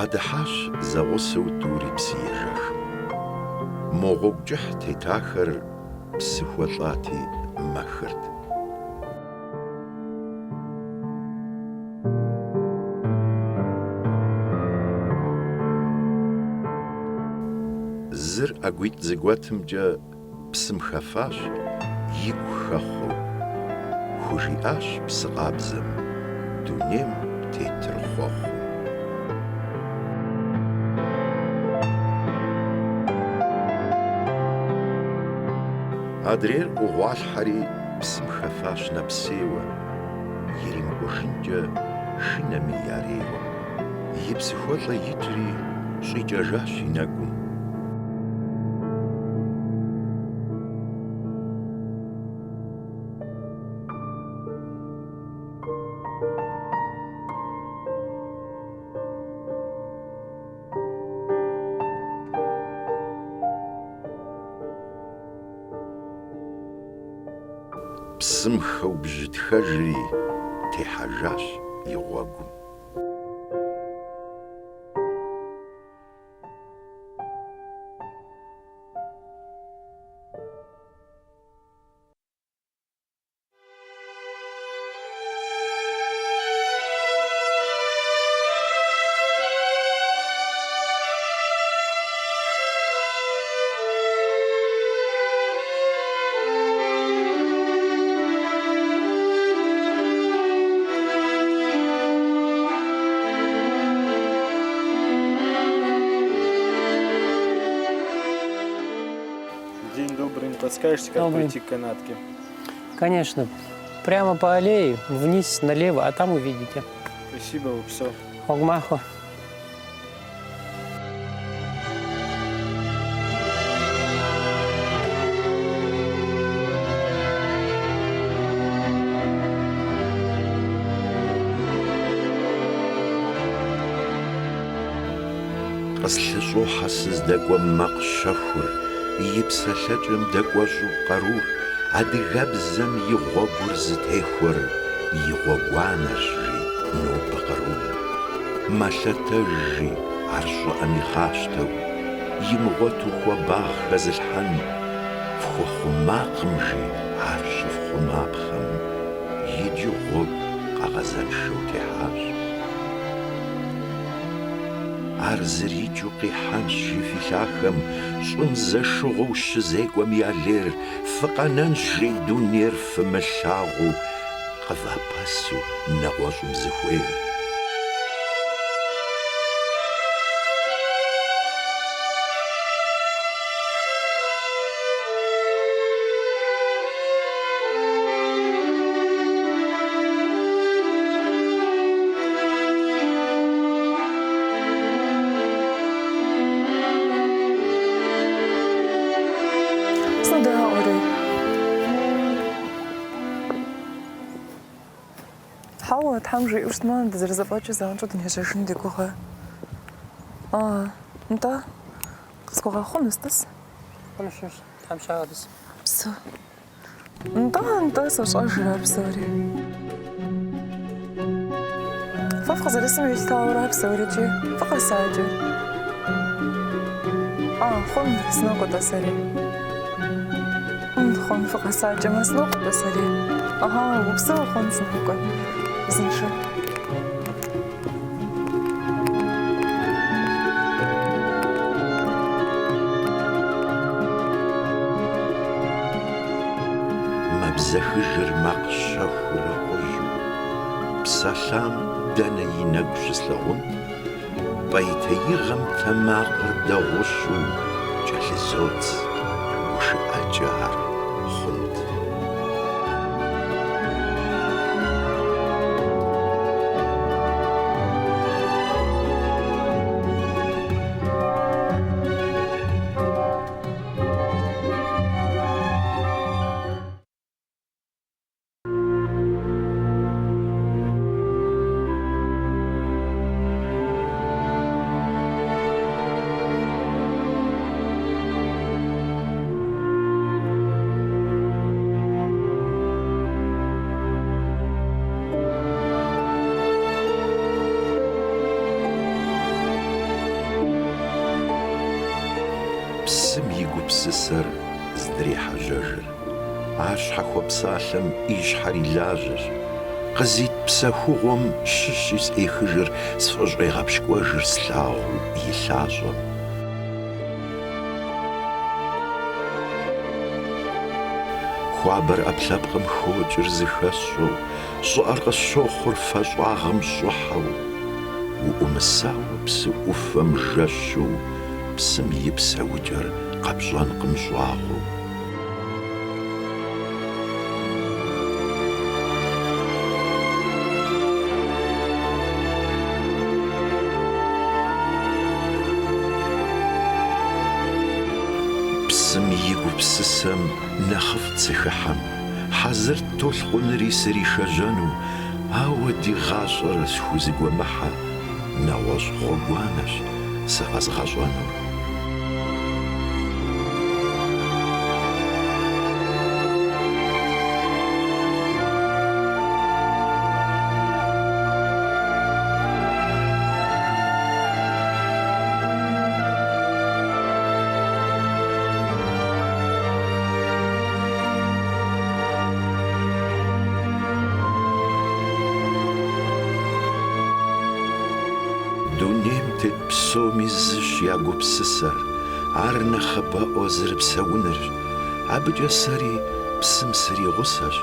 بغدحاش زغسو توري بسيرجخ موغوك جح تتاخر بسخوطاتي مخرت زر أقويت زقواتم جا بسم خفاش يكو خخو خوشياش بسقابزم دونيم تيتر خوخو هادرير وغوال حري بسم خفاش نبسيوة يريم وشنجا شنا ملياريوة يبسخوطة يتري شجاجاشي نقوم بسمخة وبجد خجري تحجاش يغوغو День добрый, не подскажете, как пройти к канатке? Конечно. Прямо по аллее, вниз, налево, а там увидите. Спасибо, все. Огмахо. قصلشو حسز دقوا مقشفر يبسلجم دقوشو قرور عدغبزم يغوغر زتيخور يغوغوانرجي نو بقرور ماشتجي عرشو أمي خاشتو يمغوتو خوباخ غزلحن فخو خماقمجي عرش فخو مابخم يجي غوغ قغزن شو تحاش عرزري جوقي حنشي في لاخم شمزة شغوش زيقوم يالير فقننشي دونير فمشاغو قضا باسو نغوشم زخوير حاول تحمجي أسمان بزرزفاتش زانجو دنيا جاشن ديكوها انت قسكوها خونستس خونشوش تحم شادس بسو انت سوش أجرى بسوري ففق زرسم يلتاورا بسوري جي فقا ساجي خون سنوكو تسري خون فقا ساجي ما سنوكو تسري وبسو خون سنوكو زنشو مبزخجر مقشة خلقوجو بسلام دانا ينقش سلغم بيتي غم تماقر دغشو جلزوت وش أجار خلط псысэр здрихьэжьэжыр. Ар щхьэхуэпсалъэм и щхьэр илажьэщ. Къызит псэхугъуэм щыщи сӏехыжыр, сфӏыщӏегъэпщкӏуэжыр слъагъуу и лъащӏэм. Хуабэр ӏэпкълъэпкъым хокӏыр зыхэсщӏэу, щӏыӏэр къысщохъур фэщӏагъым щӏыхьэу. Уӏумысауэ псы ӏуфэм жэщу, псым и псэукӏэр къэпщӏэнкъым щӏагъуэу. Псым и гупсысэм нэхъыфӏ цыхыхьэм хьэзырт толъкъунри сришэжьэну, ауэ ди гъащӏэр схузыгуэмыхьэ, нэгъуэщӏ гъуэгуанэщ сыкъэзгъэщӏэнур. Дунейм тет псоми зыщ я гупсысэр, ар нэхъыбэӏуэ зэрыпсэунырщ. Абыкӏэ сэри псым сригъусэщ,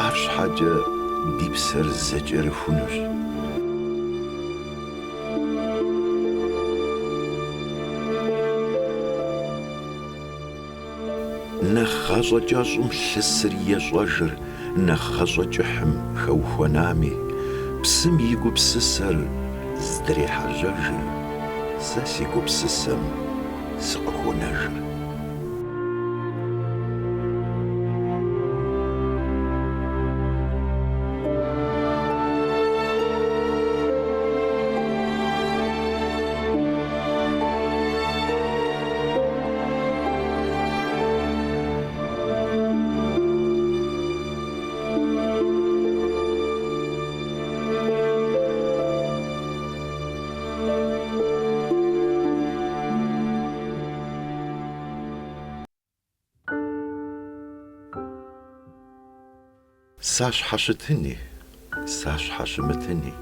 арщхьэкӏэ ди псэр зэкӏэрыхунущ. Нэхъ гъащӏэ кӏэщӏым лъысыр ещӏэжыр, нэхъ гъащӏэ кӏыхьым хэухуэнами, псым и гупсысэр здрихьэжьэжыр, сэ си гупсысэм сыкъыхуонэжыр. Сащхьэщытыни, сащхьэщымытыни,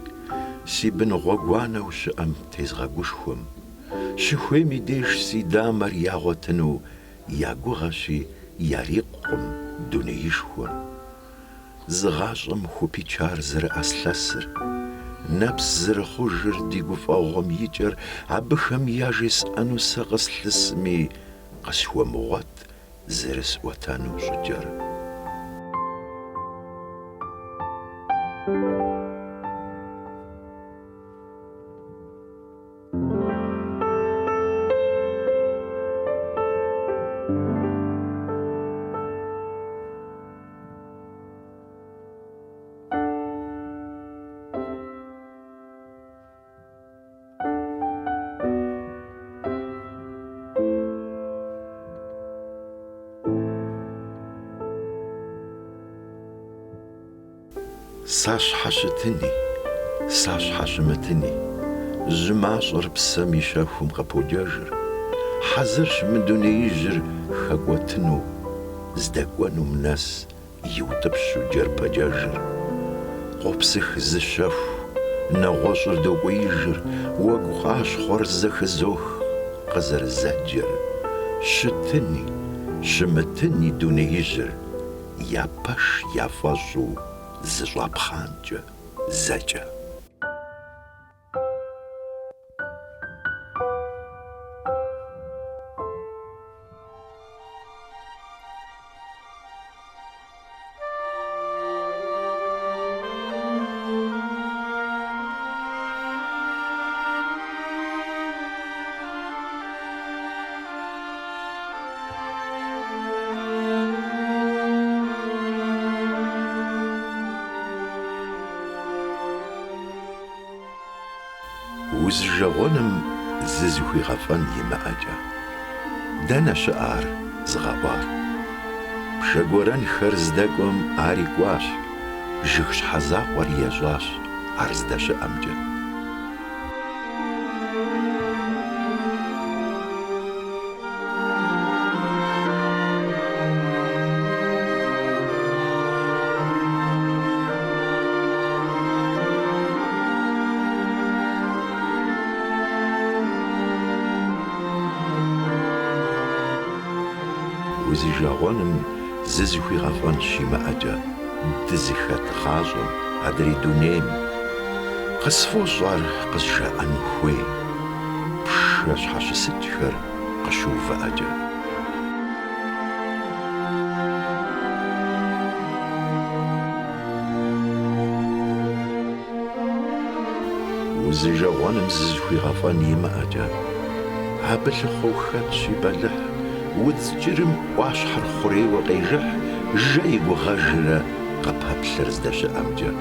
си бын гъуэгуанэу щыӏэм тезгъэгушхуэм, щыхуейм и деж си дамэр ягъуэтыну я гугъэщи ярикъукъым дунеишхуэм. Зы гъащӏэм хупичар зэрыӏэслъэсыр, нэпс зэрыхъужыр ди гуфӏэгъуэм икӏэр, абыхэм я жесӏэну сэ къыслъысми, къысхуэмыгъуэт зэрысӏуэтэну щӏыкӏэр. Сащхьэщытыни, сащхьэщымытыни, жьы мащӏэр псэм и щэхум къыпокӏэжыр, хьэзырщ мы дунеижьыр хэкӏуэтыну, здэкӏуэнум нэс иутӏыпщу джэрпэкӏэжыр. Къопсых зы щэху, нэгъуэщӏыр докӏуеижыр, уэгу къащхъуэр зэхызох къызэрызэджэр. Щытыни, щымытыни дунеижьыр, я пэш яфӏэщӏу зыщӏапхъанкӏэ зэкӏэ. Узыжэгъуэным зызыхуигъэфӏэн имыӏэкӏэ. Дэнэ щыӏар зыгъэӏуар? Бжэгуэрэнхэр здэкӏуэм ар икӏуащ, жыг щхьэзакъуэр ещӏащ ар здэщыӏэмкӏэ. узижагъуэным зы зыхуигъэфӏэн щимыӏэкӏэ дызыхэт гъащӏэм, адрей дунейм къысфӏощӏар къызжаӏэн хуей пшэ щхьэщысыкӏхэр къыщыувыӏэкӏэ. Узижагъуэным зы зыхуигъэфӏэн имыӏэкӏэ абы лъыхъуэу хэтщ и бэлыхь, удз кӏырым ӏуащхьэр хъурейуэ къежыхь, жэ и гугъэжрэ къэпэплъэр здэщыӏэмкӏэ.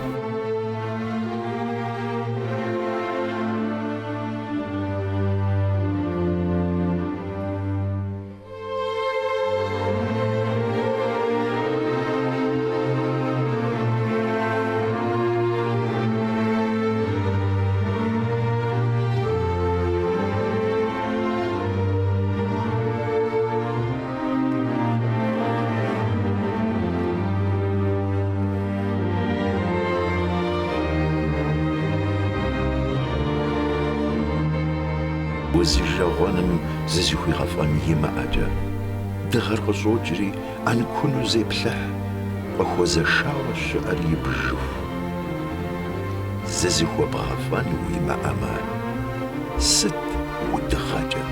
Узижагъуэным зы зыхуигъэфӏэн имыӏэкӏэ дыгъэр къыщӏокӏри ӏэнкуну зеплъыхь, къыхуэзэшауэ щыӏэр ибжыху. Зы зыхуэбгъэфӏэн уимыӏэмэ, сыт удыгъэкӏэ?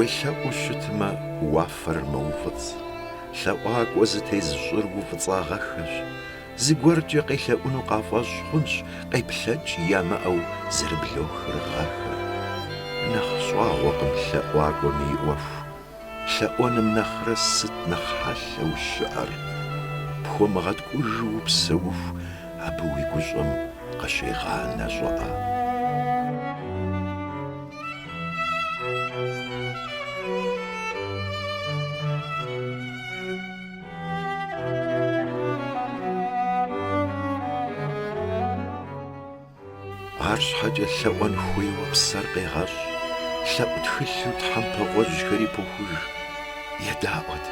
Уелъэӏуу щытмэ, уафэр мэуфӏыцӏ. Лъэӏуакӏуэ зытезыщӏыр уфӏыцӏагъэхэщ. Зыгуэркӏэ къелъэӏуну къафӏэщӏ хъунщ, къеплъэкӏ ямыӏэу зэрыблохыр гъэхэр. Нэхъ щӏагъуэкъым лъэӏуакӏуэм и ӏуэху. Лъэӏуэным нэхърэ сыт нэхъ хьэлъэу щыӏэр? Пхуэмыгъэткӏужу упсэуху, абы уи гущӏэм къыщегъанэ щӏыӏэ. Арщхьэкӏэ лъэӏуэн хуейуэ псэр къегъэщӏ, лъэӏу тхылъу тхьэмпэгъуэжьхэри похуж. Едаӏуэт,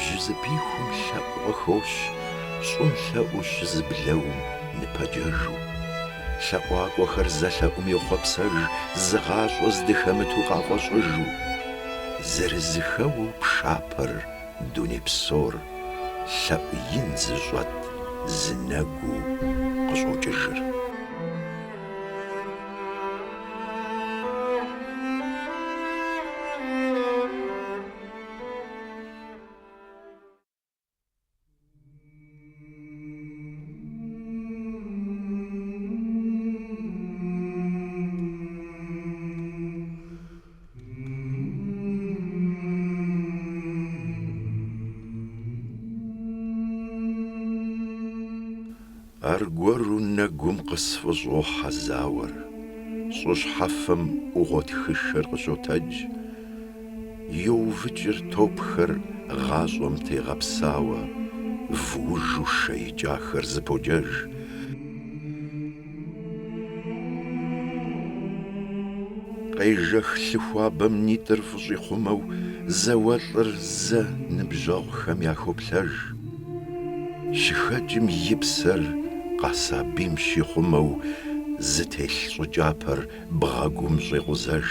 жызыбихум лъэӏу къыхощ, щӏым лъэӏуу щызыблэум ныпэджэжу. Лъэӏуакӏуэхэр зэлъэӏум йохъуэпсэж, зыгъащӏэ здыхэмыту къафӏэщӏыжу. Зэрызыхэуэу пшапэр дуней псор, лъэӏу ин зыщӏэт, зы нэгу къыщӏокӏыжыр. Аргуэру нэгум къысфӏыщӏохьэ зауэр, щӏыщхьэфэм ӏугъуэтхышэр къыщотэдж, йоувыкӏыр топхэр гъащӏэм тегъэпсауэ, вуужу шэикӏахэр зыподжэж. Къежэх лъыхуабэм нитӏыр фӏыщӏихъумэу, зауэлӏыр зэ ныбжьэгъухэм яхоплъэж. Щыхэкӏым и псэр къасабийм щихъумэу, зытелъ щӏыкӏапэр бгъэгум щӏекъузэж.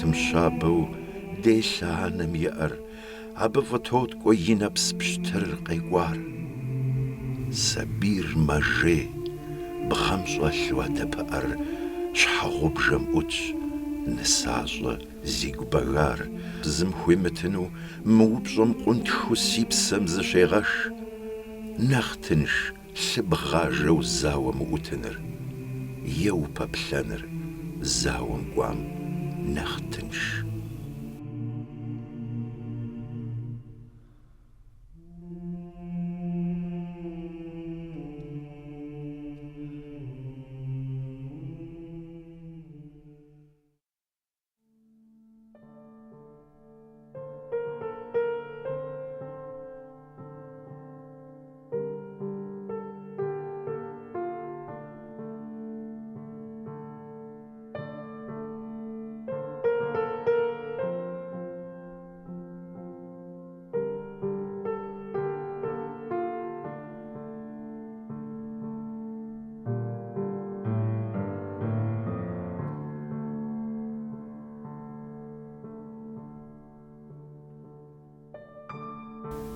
тымщабэу делъ анэм иӏэр, абы фӏытот кӏуэ и нэпс пщтыр къекӏуар. Сабийр мэжей, бгъэм щӏэлъу адэпыӏэр, щхьэгъубжэм ӏутщ, нысащӏэ зигу бэгар. Зым хуимытыну мыупщӏэм къунтху си псэм зыщегъэш, нэхъ тынш лъы бгъажэу зауэ мыӏутыныр, е упэплъэныр зауэм кӏуам нэхъ тынш.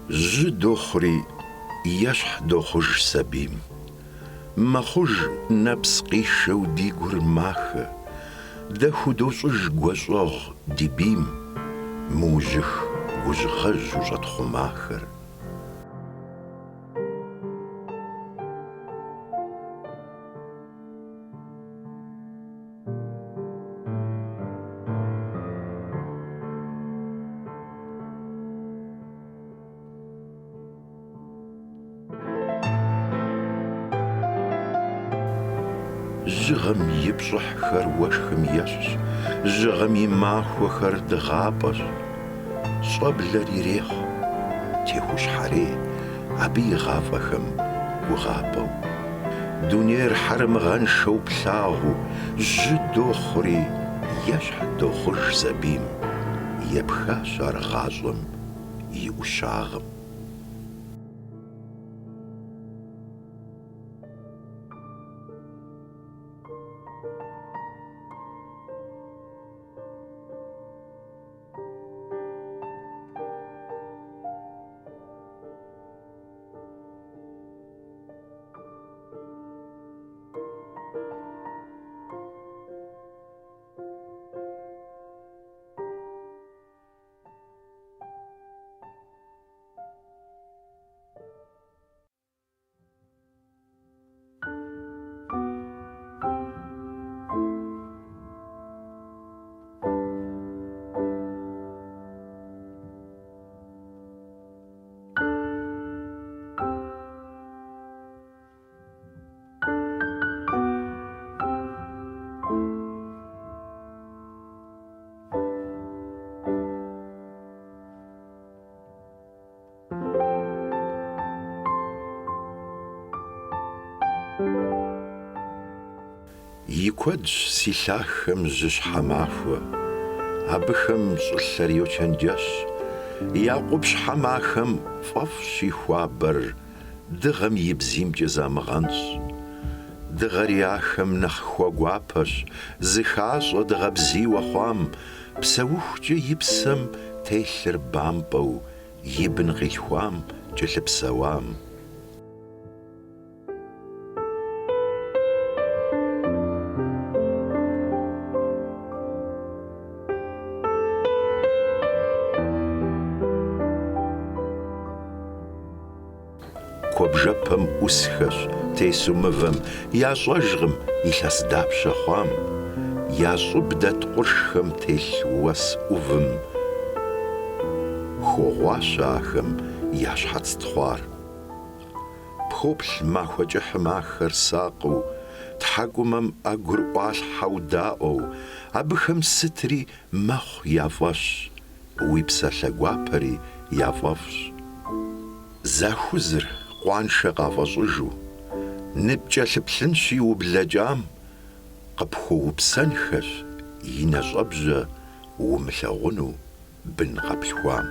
Жьы дохъури ещхь дохъуж сабийм. Мэхъуж нэпс къишэу ди гур махэ, дэху дощӏыж гуэщӏэгъу ди бийм, мыужьых гужьгъэжь ущӏэтхъумахэр. Жьыгъэм и пщӏыхьхэр уэшхым ещхьщ, жьыгъэм и махуэхэр дыгъапӏэщ. Щӏэблэр ирехъу, техущхьэрей, абы и гъафӏэхэм гугъапӏэу. Дунейр хьэрэмыгъэншэу плъагъуу, жьы дохъури ещхь дохъуж сабийм. Епхащ ар гъащӏэм и ӏущагъым. И куэдщ си лъахэм жьы щхьэмахуэ, абыхэм щӏылъэр йочэнджэщ. Якъуб щхьэмахэм фӏэфӏщ и хуабэр, дыгъэм и бзиймкӏэ замыгъэнщ. Дыгъэр яхэм нэхъ хуэгуапэщ, зыхащӏэ дыгъэбзийуэ хъуам, псэухукӏэ и псэм телъыр бампӏэу, и бын къилъхуам, кӏэлъыпсэуам. Куэбжэпэм ӏусхэщ, тесу мывэм, ящӏэжкъым илъэс дапщэ хъуам. Я щӏыб дэт къуршхэм телъ уэс ӏувым, хуогъуащ ахэм я щхьэц тхъуар. Пхоплъ махуэ кӏыхьым ахэр сакъыу, тхьэкӏумэм ӏэгур ӏуалъхьэу даӏуэу, абыхэм сытри мэхъу яфӏэщ, уи псалъэ гуапэри яфӏэфӏщ. Захузыр къуаншэ къафӏэщӏыжу, ныбкӏэ лъыплъынщи ублэкӏам, къыпхуэупсэнхэщ и нэщӏэбжьэ умылъэгъуну бын къэплъхуам.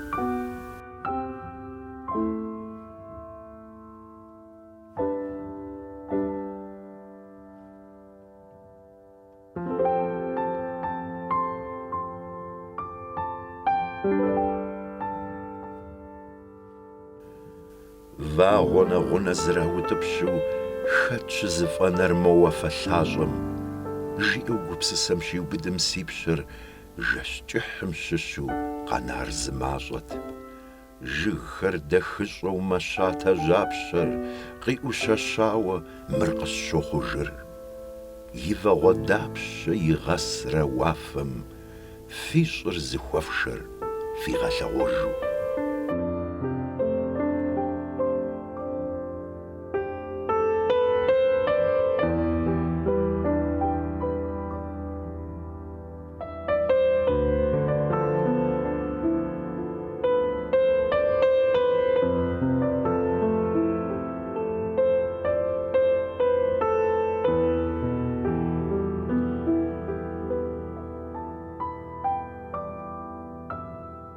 Вагъуэ гъунэ зраутӏыпщу хэт щызыфӏэнэр моуэ фэлъащӏэм, жиӏэу гупсысэм щиубыдым си пщыр жэщ кӏыхьым щыщу къэнар зы мащӏэт. Жыгхэр дахыщӏэу мэщатэ жьапщэр, къиӏущэщауэ мыр къысщохъужыр. И вагъуэ дапщэ игъэсрэ уафэм, фи щӏыр зыхуэфшэр фигъэлъэгъуэжу.